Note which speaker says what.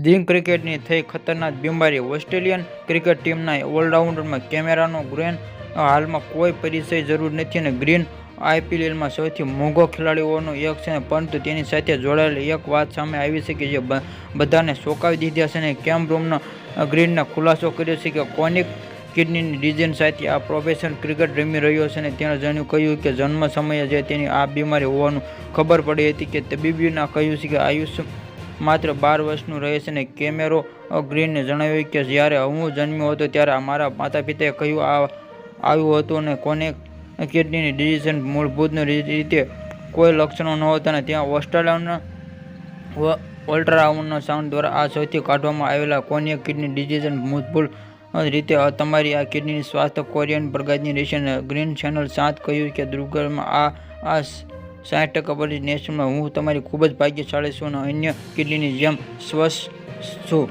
Speaker 1: દિન ક્રિકેટની થઈ ખતરનાક બીમારી. ઓસ્ટ્રેલિયન ક્રિકેટ ટીમના ઓલરાઉન્ડરમાં કેમેરાનો ગ્રેન હાલમાં કોઈ પરિચય જરૂર નથી અને ગ્રીન આઈપીએલમાં સૌથી મોંઘો ખેલાડીઓનો એક છે, પરંતુ તેની સાથે જોડાયેલી એક વાત સામે આવી છે કે જે બધાને ચોંકાવી દીધા છે અને કેમરૂન ગ્રીનને ખુલાસો કર્યો છે કે કોનિક કિડનીની ડિઝીઝ સાથે આ પ્રોફેશનલ ક્રિકેટ રમી રહ્યો છે અને તેણે કહ્યું કે જન્મ સમયે જે તેની આ બીમારી હોવાનું ખબર પડી હતી કે તબીબોએ કહ્યું છે કે આયુષ્ય માત્ર 12 વર્ષનું રહે છે અને કેમેરો ગ્રીને જણાવ્યું કે જ્યારે હું જન્મ્યો હતો ત્યારે મારા માતાપિતાએ કહ્યું આવ્યું હતું અને કોનિક કિડનીની ડિઝીઝ મૂળભૂત રીતે કોઈ લક્ષણો નહોતા અને ત્યાં ઓસ્ટ્રેલિયાના અલ્ટ્રાસાઉન્ડ દ્વારા આ શોધી કાઢવામાં આવેલા કોનિક કિડની ડિઝીઝ મૂળભૂત રીતે તમારી આ કિડની સ્વાસ્થ્ય કોરિયન પ્રકારની રહેશે. ગ્રીન ચેનલ 7 કહ્યું કે દુર્ઘટનામાં આ 60% પરિસ્થિતિ નેશનમાં હું તમારી ખૂબ જ ભાગ્યશાળી છું અને અન્ય કિડનીની જેમ સ્વસ્થ છું.